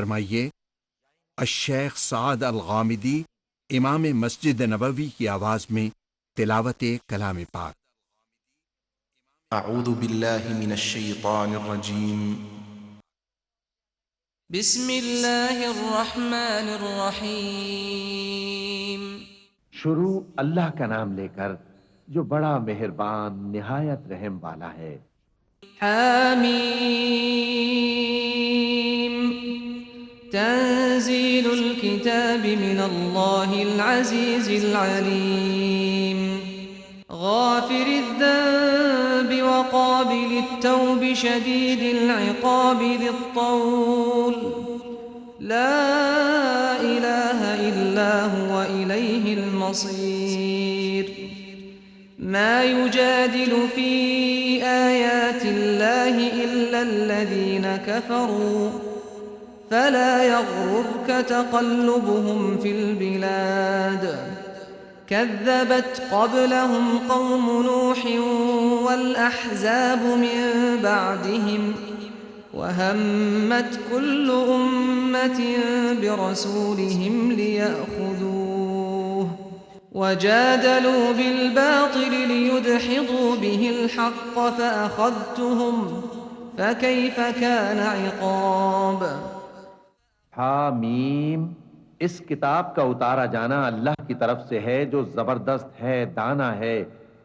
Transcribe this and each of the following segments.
फरमाइए, अश-शेख साद अल-गामिदी इमाम मस्जिद नबवी की आवाज में तिलावत कलाम पाक। अऊज़ु बिल्लाहि मिनश शैतानिर रजीम। बिस्मिल्लाहिर रहमानिर रहीम। शुरू अल्लाह का नाम लेकर जो बड़ा मेहरबान निहायत रहम वाला है। हामीम तंजीलुल किताबि मिनल्लाहिल अज़ीज़िल अलीम गाफिरिज़ ज़ंबि व क़ाबिलित तौबि शदीदिल इक़ाबि ज़ित तौल ला इलाहा इल्ला हुवा इलैहिल मसीर। मा युजादिलु फी आयातिल्लाहि इल्लल्लज़ीना कफ़रू फला यग़ुर्रक तक़ल्लुबुहुम फ़िल बिलाद। कज़्ज़बत क़ब्लहुम क़ौमु नूह वल अहज़ाब मिन बअदिहिम वहम्मत कुल्लु उम्मतिन बिरसूलिहिम लियअख़ुज़ूह वजादलू बिलबातिल लियुदहिदू बिहिल हक़्क़ फ़अख़ज़्तुहुम फ़कैफ़ कान इक़ाब। हामीम, इस किताब का उतारा जाना अल्लाह की तरफ से है जो जबरदस्त है, दाना है,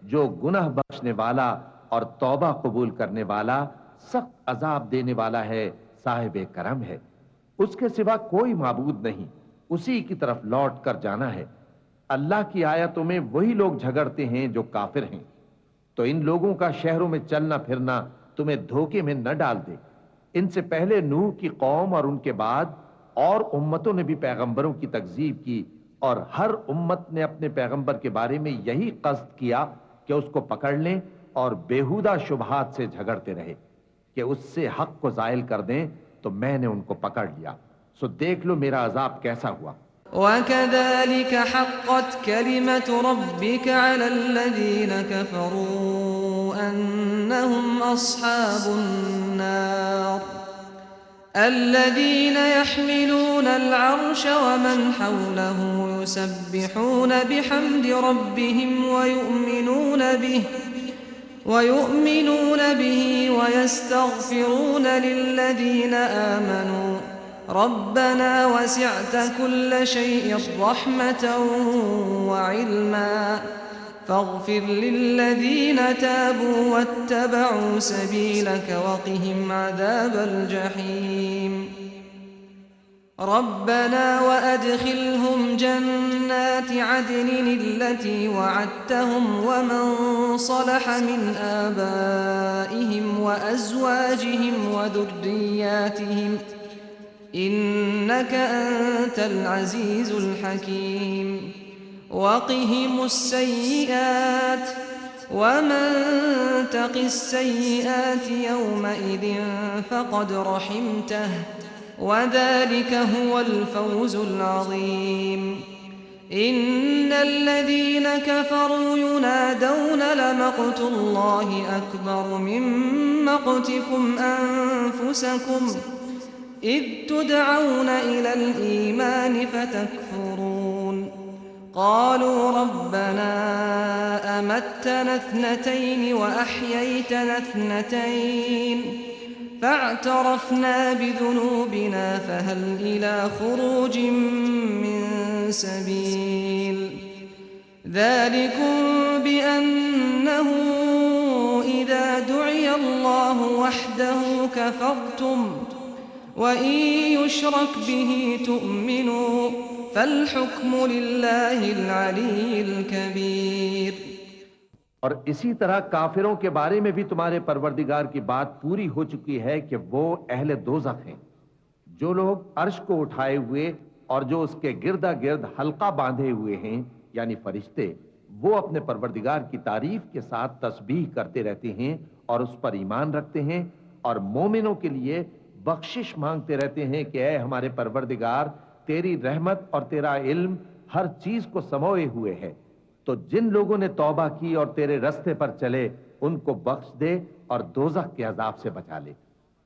जो गुनाह बख्शने वाला और तौबा कबूल करने वाला, सख्त अजाब देने वाला है, साहिब करम है। उसके सिवा कोई माबूद नहीं, उसी की तरफ लौट कर जाना है। अल्लाह की आयतों में वही लोग झगड़ते हैं जो काफिर हैं। तो इन लोगों का शहरों में चलना फिरना तुम्हें धोखे में न डाल दे। इनसे पहले नूह की कौम और उनके बाद और उम्मतों ने भी पैगंबरों की तकजीब की, और हर उम्मत ने अपने पैगंबर के बारे में यही कस्द किया कि उसको पकड़ लें, और बेहुदा शुबहात से झगड़ते रहे कि उससे हक को जायल कर दें। तो मैंने उनको पकड़ लिया, सो देख लो मेरा अजाब कैसा हुआ। वकज़ालिक हक़्क़त कलिमतु रब्बिक अलल्लज़ीना कफ़रू अन्नहुम अस्हाबुन नार الذين يحملون العرش ومن حوله يسبحون بحمد ربهم ويؤمنون به ويستغفرون للذين آمنوا ربنا وسعت كل شيء رحمة وعلما فاغفر للذين تابوا واتبعوا سبيلك وقهم عذاب الجحيم ربنا وأدخلهم جنات عدن التي وعدتهم ومن صلح من آبائهم وأزواجهم وذرياتهم إنك أنت العزيز الحكيم وقهم السيئات ومن تق السيئات يومئذ فقد رحمته وذلك هو الفوز العظيم إن الذين كفروا ينادون لمقت الله أكبر من مقتكم أنفسكم إذ تدعون إلى الإيمان فتكفرون قالوا ربنا أمتنا اثنتين وأحييتنا اثنتين فاعترفنا بذنوبنا فهل إلى خروج من سبيل ذلكم بأنه إذا دعي الله وحده كفرتم وإن يشرك به تؤمنوا فالحكم لله العلي الكبيर। और इसी तरह काफिरों के बारे में भी तुम्हारे परवरदिगार की बात पूरी हो चुकी है कि वो अहले दोज़ख हैं। जो लोग अर्श को उठाए हुए और जो उसके गिरदा गिर्द हल्का बांधे हुए हैं, यानी फरिश्ते, वो अपने परवरदिगार की तारीफ के साथ तस्बीह करते रहते हैं और उस पर ईमान रखते हैं, और मोमिनों के लिए बख्शिश मांगते रहते हैं कि ऐ हमारे परवरदिगार, तेरी रहमत और तेरा इल्म हर चीज को समोए हुए है। तो जिन लोगों ने तौबा की और तेरे रास्ते पर चले, उनको बख्श दे और दोज़ख के अजाब से बचा ले।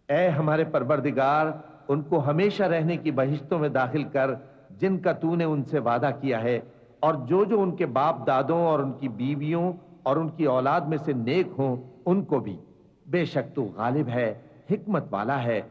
ऐ हमारे परवरदिगार, उनको हमेशा रहने की बहिश्तों में दाखिल कर जिनका तूने उनसे वादा किया है, और जो जो उनके बाप दादों और उनकी बीवियों और उनकी औलाद में से नेक हों उनको भी। बेशक तू गालिब है, हिकमत वाला है।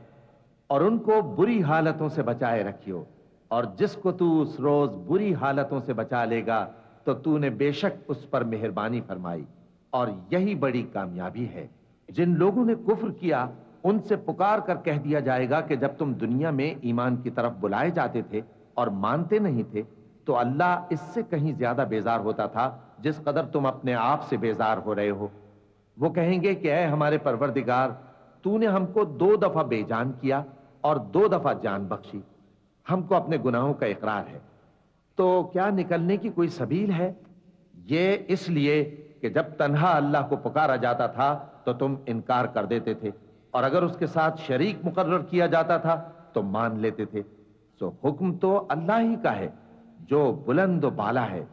और उनको बुरी हालतों से बचाए रखियो, और जिसको तू उस रोज बुरी हालतों से बचा लेगा तो तूने बेशक उस पर मेहरबानी फरमाई, और यही बड़ी कामयाबी है। जिन लोगों ने कुफ्र किया उनसे पुकार कर कह दिया जाएगा कि जब तुम दुनिया में ईमान की तरफ बुलाए जाते थे और मानते नहीं थे तो अल्लाह इससे कहीं ज्यादा बेजार होता था जिस कदर तुम अपने आप से बेजार हो रहे हो। वो कहेंगे कि ऐ हमारे परवरदिगार, तूने हमको 2 दफा बेजान किया और 2 दफा जान बख्शी, हमको अपने गुनाहों का इकरार है, तो क्या निकलने की कोई सबील है? ये इसलिए कि जब तन्हा अल्लाह को पुकारा जाता था तो तुम इनकार कर देते थे, और अगर उसके साथ शरीक मुकर्रर किया जाता था तो मान लेते थे। सो हुक्म तो अल्लाह ही का है जो बुलंद व बाला है,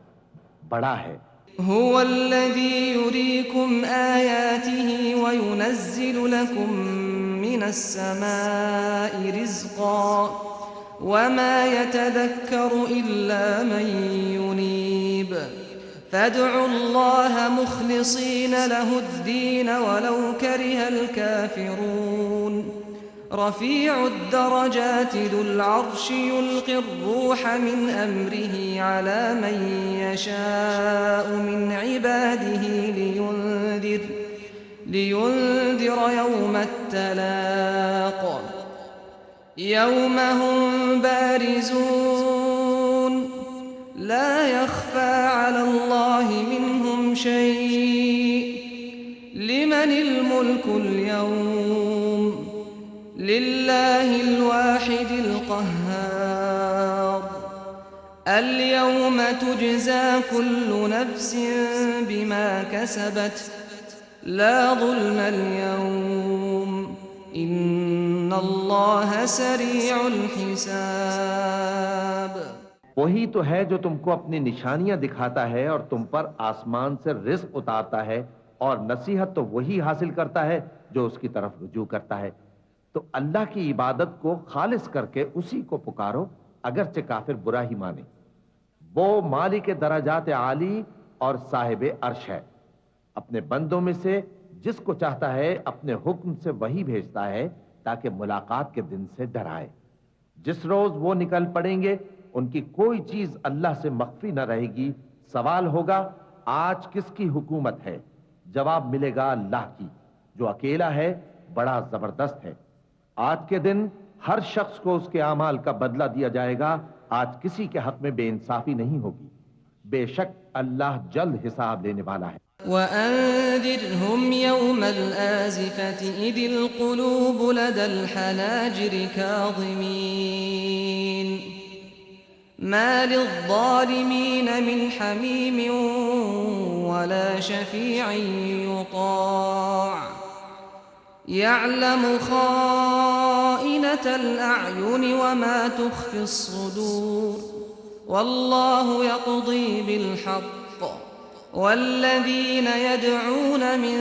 बड़ा है। हुवल्लज़ी युरीकुम आयातिही व युनज़्ज़िलु लकुम मिनस्समाइ रिज़्क़ा वमा यतज़क्करु इल्ला मन युनीब फद्उल्लाह मुख़लिसीन लहुद्दीन वलौ करिहल काफ़िरून रफ़ीउद्दरजाति ज़ुल अर्शि युल्क़िर्रूह मिन अम्रिही अला मन यशाअु मिन इबादिही लियुन्ज़िर यौमत तलाक़ यौम हुम बारिज़ून ला यख़फ़ा अलल्लाहि मिनहुम शै'अ लिमनिल मुल्कुल यौम लिल्लाहिल वाहिदिल क़ह्हार अल-यौम तुजज़ा कुल्लु नफ्सिन बिमा कसबत ला ज़ुल्मल यौम इन्नल्लाह सरीउल हिसाब। वही तो है जो तुमको अपनी निशानियां दिखाता है और तुम पर आसमान से रिज़्क़ उतारता है, और नसीहत तो वही हासिल करता है जो उसकी तरफ रुजू करता है। तो अल्लाह की इबादत को खालिस करके उसी को पुकारो, अगरचे काफिर बुरा ही माने। वो मालिक दराजात आली और साहिब अर्श है। अपने बंदों में से जिसको चाहता है अपने हुक्म से वही भेजता है ताकि मुलाकात के दिन से डराए। जिस रोज वो निकल पड़ेंगे उनकी कोई चीज अल्लाह से मख्फी न रहेगी। सवाल होगा, आज किसकी हुकूमत है? जवाब मिलेगा, अल्लाह की, जो अकेला है, बड़ा जबरदस्त है। आज के दिन हर शख्स को उसके अमाल का बदला दिया जाएगा। आज किसी के हक में बेइंसाफी नहीं होगी। बेशक अल्लाह जल्द हिसाब लेने वाला है। वअन्ज़िरहुम यौमल आज़िफ़ति इज़िल क़ुलूबु लदल हनाजिरि काज़िमीन मा लिज़्ज़ालिमीन मिन हमीमिन वला शफ़ी'इन युताअ यअलमु ख़ाइनतल अ'युन वमा तुख़फ़िस सुदूर वल्लाहु यक़्ज़ी बिल हक़्क़ वल्लज़ीन यदऊन मिन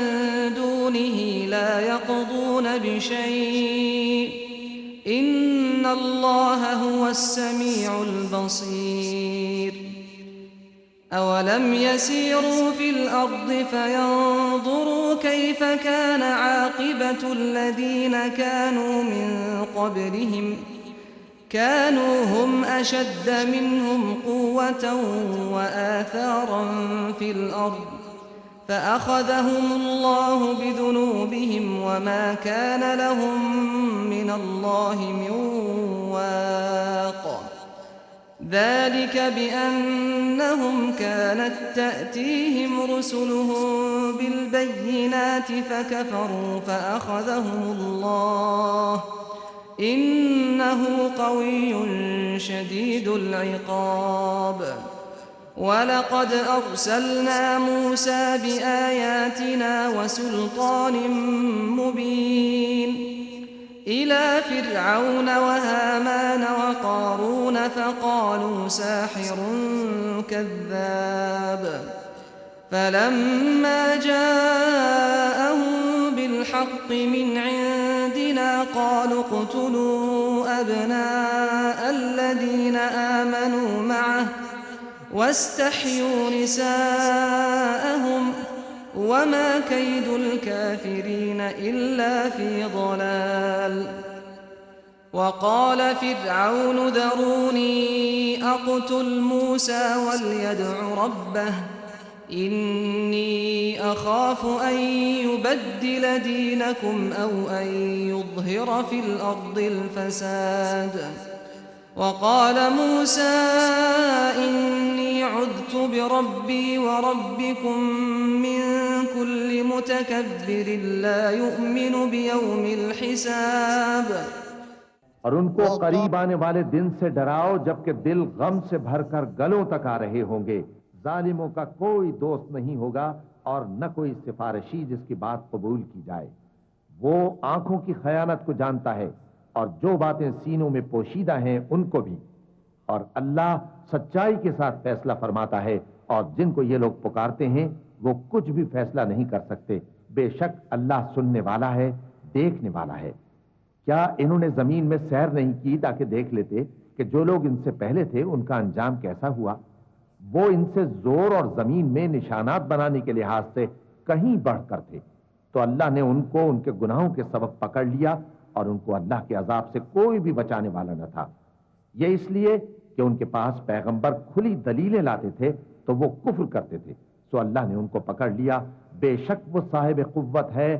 दूनिही ला यक़्ज़ून बिशै'इन इन्नल्लाह हुवस्समीउल बसीर। अवलम यसीरू फिल अर्दि फयंज़ुरू कैफ़ कान आक़िबतुल्लज़ीन कानू मिन क़ब्लिहिम कानू हुम अशद्द मिनहुम क़ुव्वतन व आथारन फिल अर्द फ़अख़ज़हुमुल्लाहु बिज़ुनूबिहिम वमा कान लहुम मिनल्लाहि मिन वाक़। ذلك بأنهم كانت تأتيهم رسلهم بالبينات فكفروا فأخذهم الله إنه قوي شديد العقاب. ولقد أرسلنا موسى بآياتنا وسلطان مبين إلى فرعون وهامان وقارون فقالوا ساحر كذاب. فلما جاءهم بالحق من عندنا قالوا اقتلوا أبناء الذين آمنوا معه واستحيوا نساءهم وما كيد الكافرين إلا في ضلال وقال فرعون ذروني أقتل موسى وليدع ربه إني أخاف أن يبدل دينكم أو أن يظهر في الأرض الفساد وقال موسى إني عذت بربي وربكم من كل متكبر لا يؤمن بيوم الحساب और उनको करीब आने वाले दिन से डराओ जबकि दिल गम से भरकर गलों तक आ रहे होंगे। जालिमों का कोई दोस्त नहीं होगा और न कोई सिफारिशी जिसकी बात कबूल की जाए। वो आंखों की खयानत को जानता है और जो बातें सीनों में पोशीदा हैं उनको भी। और अल्लाह सच्चाई के साथ फैसला फरमाता है और जिनको ये लोग पुकारते हैं वो कुछ भी फैसला नहीं कर सकते। बेशक अल्लाह सुनने वाला है, देखने वाला है। क्या इन्होंने जमीन में सैर नहीं की ताकि देख लेते कि जो लोग इनसे पहले थे उनका अंजाम कैसा हुआ? वो इनसे जोर और जमीन में निशानात बनाने के लिहाज से कहीं बढ़कर थे। तो अल्लाह ने उनको उनके गुनाहों के सबब पकड़ लिया और उनको अल्लाह के अजाब से कोई भी बचाने वाला न था। ये इसलिए कि उनके पास पैगंबर खुली दलीलें लाते थे तो वो कुफ्र करते थे, सो अल्लाह ने उनको पकड़ लिया। बेशक वो साहिब कुव्वत है,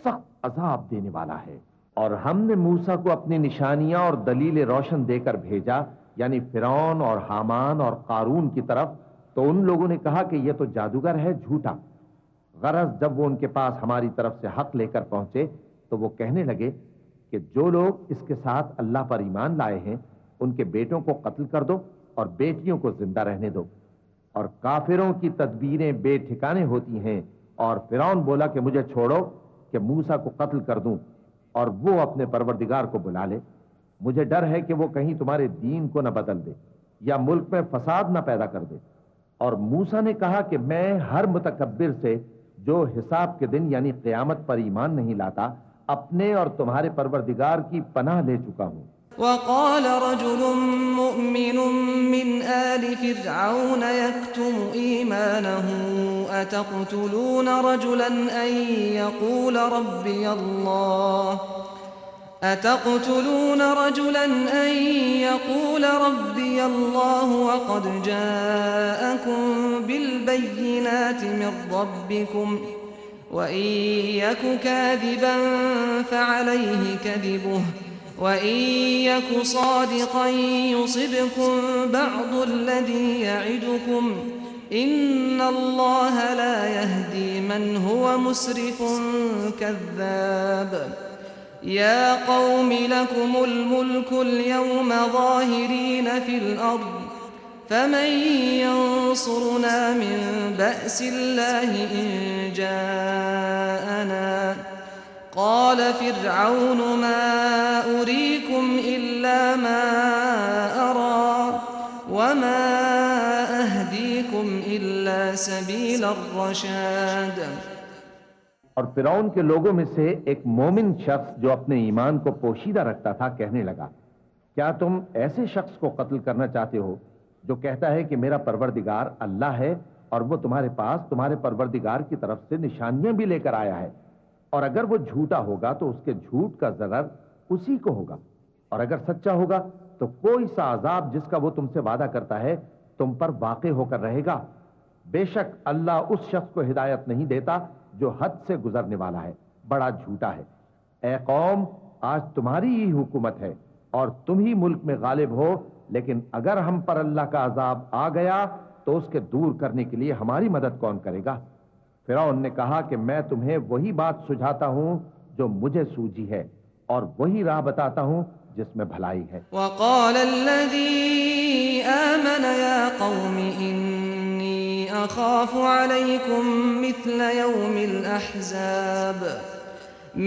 सख्त अजाब देने वाला है। और हमने मूसा को अपनी निशानियां और दलीलें रोशन देकर भेजा, यानी फिरौन और हामान और कारून की तरफ। तो उन लोगों ने कहा कि यह तो जादूगर है, झूठा। गरज जब वो उनके पास हमारी तरफ से हक लेकर पहुंचे तो वो कहने लगे कि जो लोग इसके साथ अल्लाह पर ईमान लाए हैं उनके बेटों को कत्ल कर दो और बेटियों को जिंदा रहने दो। और काफिरों की तदबीरें बेठिकाने होती हैं। और फिरौन बोला कि मुझे छोड़ो कि मूसा को कत्ल कर दूं और वो अपने परवरदिगार को बुला ले। मुझे डर है कि वो कहीं तुम्हारे दीन को न बदल दे या मुल्क में फसाद न पैदा कर दे। और मूसा ने कहा कि मैं हर मुतकब्बिर से जो हिसाब के दिन यानी क़यामत पर ईमान नहीं लाता अपने और तुम्हारे परवरदिगार की पनाह ले चुका हूं। वक़ाल रजुलुम मुअमिनुम मिन आलि फ़िरऔन यक्तुमु ईमानहु अतक़्तुलून रजुलन अन यक़ूल रब्बी अल्लाह वक़द जाअकुम बिलबय्यिनाति मिन रब्बिकुम वइन यकु काज़िबन फ़अलैहि कज़िबुहु वइन यकु सादिक़न युसिबकुम बअदु अल्लज़ी य'iदुकुम इन्नल्लाह ला यहदी मन हुवा मुस्रिफुन कज़्ज़ाब। या कौमि लकुमुल मुल्कुल यौम ज़ाहिरीन फ़िल अर्ज़ फमन यंसुरुना मिन बअसिल्लाहि इन जाअना क़ाल फ़िरऔन मा उरीकुम इल्ला मा अरा वमा अहदीकुम इल्ला सबीलर रशाद। और फिरौन के लोगों में से एक मोमिन शख्स जो अपने ईमान को पोशीदा रखता था कहने लगा, क्या तुम ऐसे शख्स को कत्ल करना चाहते हो जो कहता है कि मेरा परवरदिगार अल्लाह है और वो तुम्हारे पास तुम्हारे परवरदिगार की तरफ से निशानियां भी लेकर आया है? और अगर वो झूठा होगा तो उसके झूठ का ज़रर उसी को होगा, और अगर सच्चा होगा तो कोई सा अजाब जिसका वो तुमसे वादा करता है तुम पर वाक़े होकर रहेगा। बेशक अल्लाह उस शख्स को हिदायत नहीं देता जो हद से गुजरने वाला है, बड़ा झूठा है। ए कौम, आज तुम्हारी ही हुकूमत है और तुम ही मुल्क में गालिब हो, लेकिन अगर हम पर अल्लाह का अजाब आ गया तो उसके दूर करने के लिए हमारी मदद कौन करेगा? फिरौन ने कहा कि मैं तुम्हें वही बात सुझाता हूं जो मुझे सूझी है और वही राह बताता हूं जिसमें भलाई है। वक़ाल अल्लज़ी आमन या कौमि इन्नी अख़ाफ़ु अलैकुम मिस्ल यौमिल अहज़ाब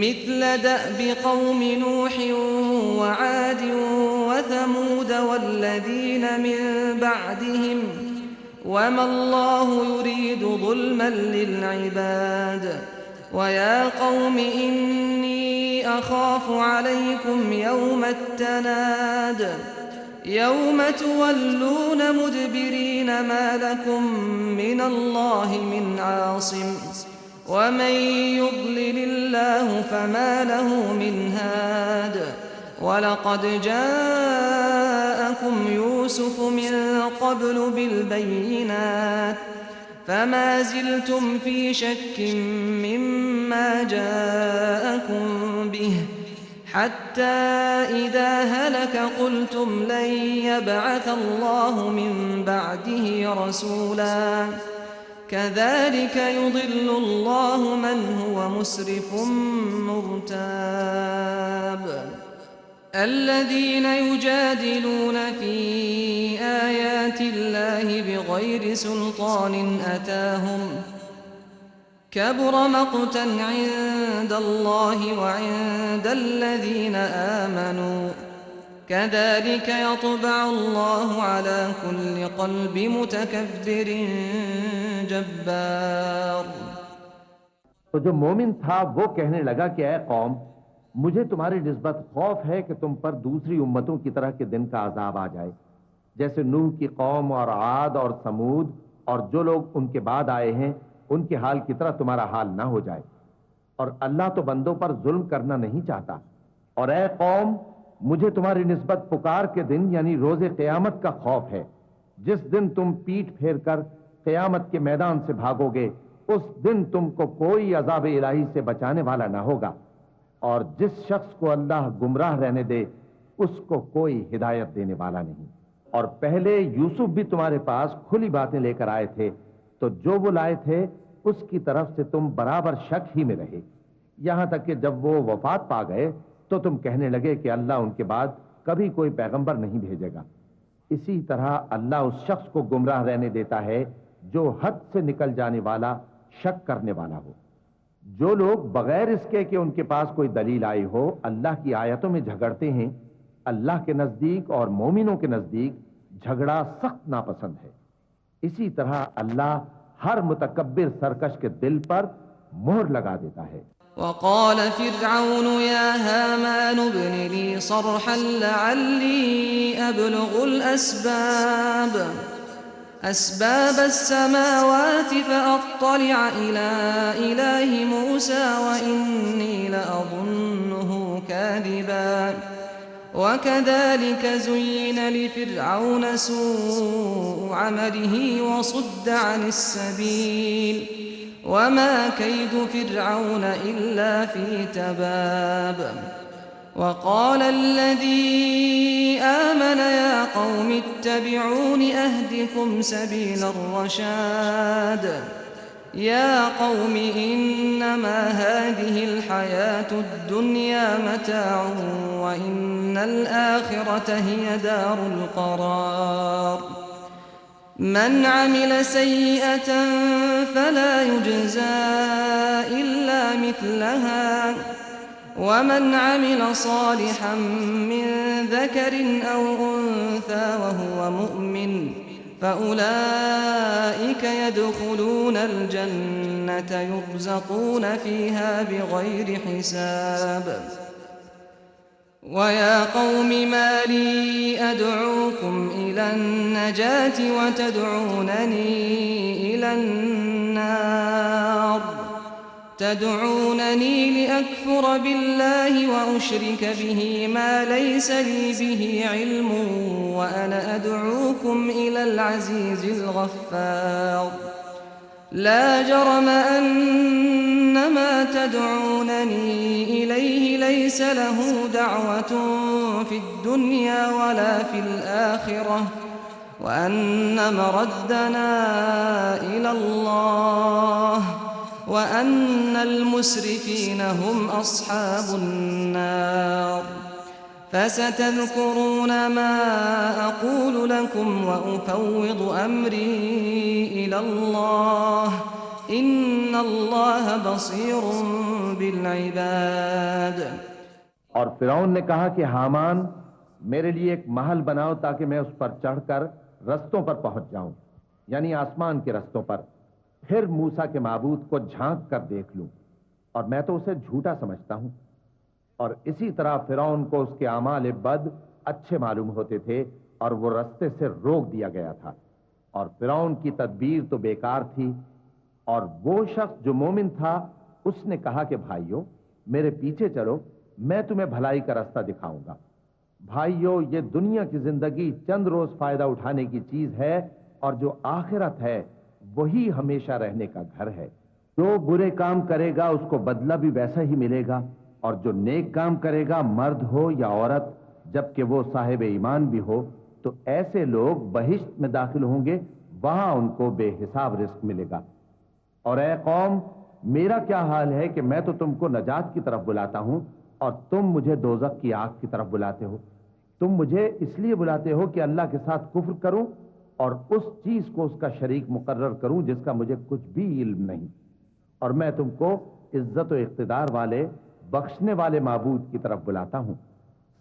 मिस्ल दअबि कौमि नूह व आद व समूद वल्लज़ीन मिन बअदिहिम वमा अल्लाहु युरीदु ज़ुल्मन लिल इबाद व या कौमि इन्नी أخاف عليكم يوم التناد يوم تولون مدبرين ما لكم من الله من عاصم ومن يضلل الله فما له من هاد ولقد جاءكم يوسف من قبل بالبينات فما زلتم في شك مما جاءكم به حتى إذا هلك قلتم لن يبعث الله من بعده رسولا كذلك يضل الله من هو مسرف مرتاب الذين يجادلون في آيات الله بغير سلطان أتاهم كبر مقتا عند الله وعند الذين آمنوا كذلك يطبع الله على كل قلب متكبر जब्बार। तो जो मोमिन था वो कहने लगा कि ऐ कौम, मुझे तुम्हारी निस्बत खौफ है कि तुम पर दूसरी उम्मतों की तरह के दिन का अजाब आ जाए, जैसे नूह की कौम और आद और समूद और जो लोग उनके बाद आए हैं उनके हाल की तरह तुम्हारा हाल ना हो जाए। और अल्लाह तो बंदों पर जुल्म करना नहीं चाहता। और ऐ कौम, मुझे तुम्हारी निस्बत पुकार के दिन यानी रोजे क़यामत का खौफ है, जिस दिन तुम पीठ फेर कर क़यामत के मैदान से भागोगे। उस दिन तुमको कोई अज़ाब इलाही से बचाने वाला ना होगा, और जिस शख्स को अल्लाह गुमराह रहने दे उसको कोई हिदायत देने वाला नहीं। और पहले यूसुफ भी तुम्हारे पास खुली बातें लेकर आए थे, तो जो वो लाए थे उसकी तरफ से तुम बराबर शक ही में रहे, यहां तक कि जब वो वफात पा गए तो तुम कहने लगे कि अल्लाह उनके बाद कभी कोई पैगंबर नहीं भेजेगा। इसी तरह अल्लाह उस शख्स को गुमराह रहने देता है जो हद से निकल जाने वाला, शक करने वाला हो। जो लोग बगैर इसके कि उनके पास कोई दलील आई हो अल्लाह की आयतों में झगड़ते हैं, अल्लाह के नजदीक और मोमिनों के नजदीक झगड़ा सख्त नापसंद है। इसी तरह अल्लाह हर मुतकब्बिर सरकश के दिल पर मोहर लगा देता है। وقال فرعون يا هامان ابن لي صرحا لعلي أبلغ أسباب السماوات فأطلع إلى إله موسى وإني لأظنه كاذبا وكذلك زين لفرعون سوء عمله وصد عن السبيل وما كيد فرعون إلا في تباب وقال الذي آمن يا قوم اتبعون أهدكم سبيل الرشاد يا قوم إنما هذه الحياة الدنيا متاع وإن الآخرة هي دار القرار من عمل سيئة فلا يجزى إلا مثلها ومن عمل صالحا من ذكر أو أنثى وهو مؤمن فأولئك يدخلون الجنة يرزقون فيها بغير حساب ويا قوم ما لي أدعوكم إلى النجاة وتدعونني إلى النار تدعونني لأكفر بالله وأشرك به ما ليس لي به علم وأنا أدعوكم إلى العزيز الغفار لا جرم أن ما تدعونني إليه ليس له دعوة في الدنيا ولا في الآخرة وأن مردنا إلى الله وأن المسرفين هم أصحاب النار فستذكرون ما أقول لكم وأفوض أمري إلى الله إن الله بصير بالعباد। और फिरौन ने कहा कि हामान, मेरे लिए एक महल बनाओ ताकि मैं उस पर चढ़कर रस्तों पर पहुंच जाऊं, यानी आसमान के रस्तों पर, फिर मूसा के माबूद को झांक कर देख लूं, और मैं तो उसे झूठा समझता हूं। और इसी तरह फिरौन को उसके आमाल बद अच्छे मालूम होते थे और वो रास्ते से रोक दिया गया था। और फिरौन की तदबीर तो बेकार थी। और वो शख्स जो मोमिन था उसने कहा कि भाइयों मेरे पीछे चलो, मैं तुम्हें भलाई का रास्ता दिखाऊंगा। भाइयों, ये दुनिया की जिंदगी चंद रोज फायदा उठाने की चीज है और जो आखिरत है वही हमेशा रहने का घर है। जो बुरे काम करेगा उसको बदला भी वैसा ही मिलेगा, और जो नेक काम करेगा, मर्द हो या औरत, जबकि वो साहिब ईमान भी हो, तो ऐसे लोग बहिश्त में दाखिल होंगे, वहां उनको बेहिसाब रिस्क मिलेगा। और ए कौम, मेरा क्या हाल है कि मैं तो तुमको नजात की तरफ बुलाता हूं और तुम मुझे दोजख की आग की तरफ बुलाते हो। तुम मुझे इसलिए बुलाते हो कि अल्लाह के साथ कुफ्र करूं और उस चीज को उसका शरीक मुकर्रर करूं जिसका मुझे कुछ भी इल्म नहीं। और मैं तुमको इज्जत और इख्तिदार वाले, बख्शने वाले माबूद की तरफ बुलाता हूं।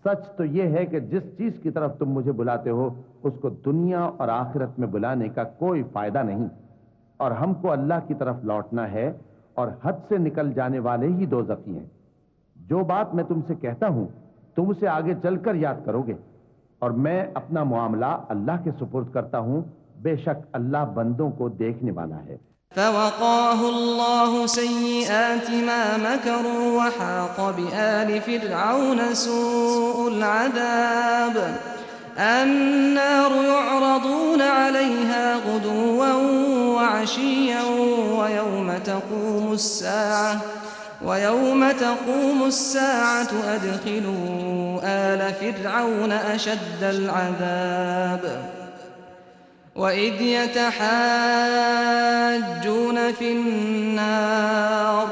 सच तो यह है कि जिस चीज की तरफ तुम मुझे बुलाते हो उसको दुनिया और आखिरत में बुलाने का कोई फायदा नहीं, और हमको अल्लाह की तरफ लौटना है, और हद से निकल जाने वाले ही दोज़खी हैं। जो बात मैं तुमसे कहता हूं तुम उसे आगे चलकर याद करोगे, और मैं अपना मामला अल्लाह के सुपुर्द करता हूं। बेशक अल्लाह बंदों को देखने वाला है। فوقاه الله سيئات ما مكروا وحاق بآل فرعون سوء العذاب النار يعرضون عليها غدوا وعشيا ويوم تقوم الساعة أدخلوا آل فرعون أشد العذاب وإذ يتحاجون في النار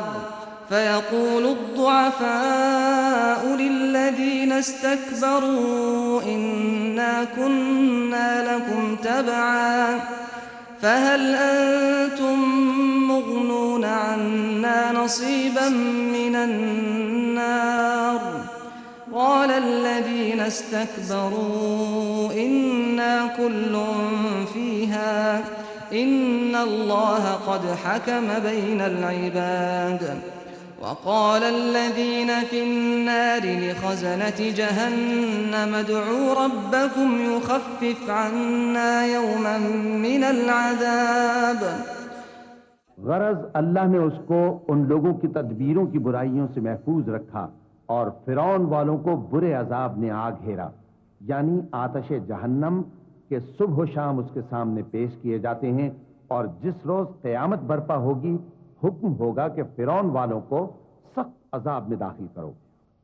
فيقول الضعفاء للذين استكبروا إنا كنا لكم تبعا فهل أنتم مغنون عنا نصيبا من النار قال الذين استكبروا إنا كل فيها إن الله قد حكم بين العباد وقال الذين في النار لخزنة جهنم ادعوا ربكم يخفف عنا يوما من العذاب। गरज अल्लाह ने उसको उन लोगों की तदबीरों की बुराइयों से महफूज रखा और फिरौन वालों को बुरे अजाब ने आ घेरा, यानी आतश जहन्नम के सुबह शाम उसके सामने पेश किए जाते हैं। और जिस रोज क़यामत बर्पा होगी हुक्म होगा कि फिरौन वालों को सख्त अजाब में दाखिल करो।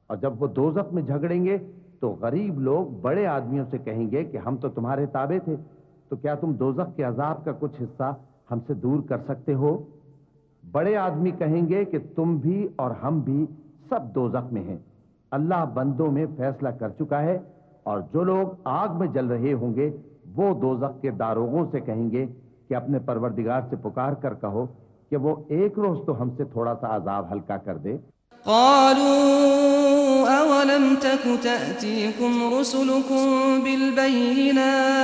और जब वो दोज़ख में झगड़ेंगे तो गरीब लोग बड़े आदमियों से कहेंगे कि हम तो तुम्हारे ताबे थे, तो क्या तुम दोज़ख के अजाब का कुछ हिस्सा हमसे दूर कर सकते हो? बड़े आदमी कहेंगे कि तुम भी और हम भी सब दोज़ख में हैं। अल्लाह बंदों में फैसला कर चुका है, और जो लोग आग में जल रहे होंगे वो दोज़ख के दारोगों से कहेंगे कि अपने परवरदिगार से पुकार कर कहो कि वो एक रोज तो हमसे थोड़ा सा अजाब हल्का कर दे। قالوا أولم تك تأتيكم رسلكم بالبينات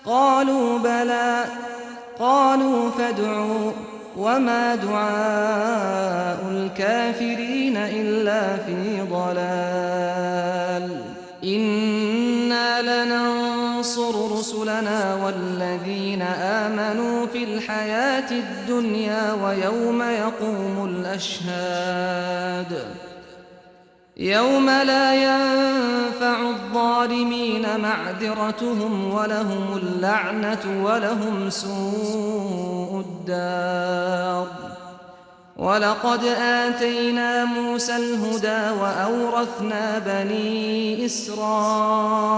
قالوا بلى قالوا فادعوا وما دعاء الكافرين إلا في ضلال إنا لننصر رسلنا والذين آمنوا في الحياة الدنيا ويوم يقوم الأشهاد يوم لا ينفع الظالمين معذرتهم ولهم اللعنة ولهم سوء الدار ولقد آتينا موسى الهدى وأورثنا بني إسرائيل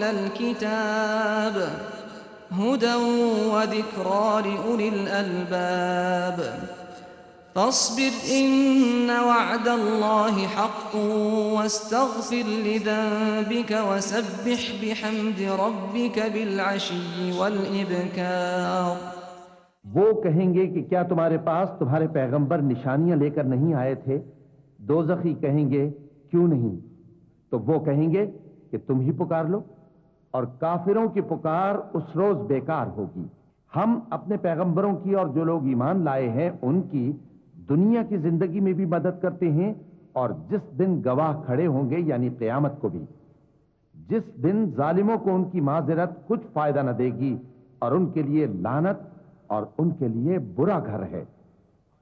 الكتاب هدى وذكرى لأولي الألباب فاصبر إن وعد الله حق واستغفر لذنبك وسبح بحمد ربك بالعشي والإبكار। वो कहेंगे कि क्या तुम्हारे पास तुम्हारे पैगंबर निशानियां लेकर नहीं आए थे? दोज़खी कहेंगे क्यों नहीं? तो वो कहेंगे कि तुम ही पुकार लो, और काफिरों की पुकार उस रोज बेकार होगी। हम अपने पैगंबरों की और जो लोग ईमान लाए हैं उनकी दुनिया की जिंदगी में भी मदद करते हैं और जिस दिन गवाह खड़े होंगे यानी क़यामत को भी, जिस दिन जालिमों को उनकी माजरत कुछ फायदा न देगी और उनके लिए लानत और उनके लिए बुरा घर है।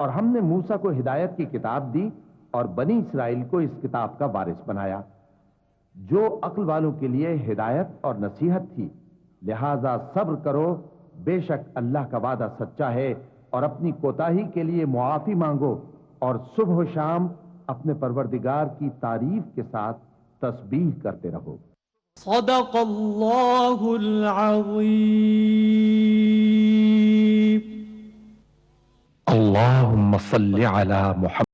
और हमने मूसा को हिदायत की किताब दी और बनी इसराइल को इस किताब का वारिस बनाया, जो अक्ल वालों के लिए हिदायत और नसीहत थी। लिहाजा सब्र करो, बेशक अल्लाह का वादा सच्चा है, और अपनी कोताही के लिए मुआफी मांगो और सुबह शाम अपने परवरदिगार की तारीफ के साथ तस्बीह करते रहो। सदक़ल्लाहुल अज़ीम। अल्लाहुम्मा सल्लि अला मुहम्मद।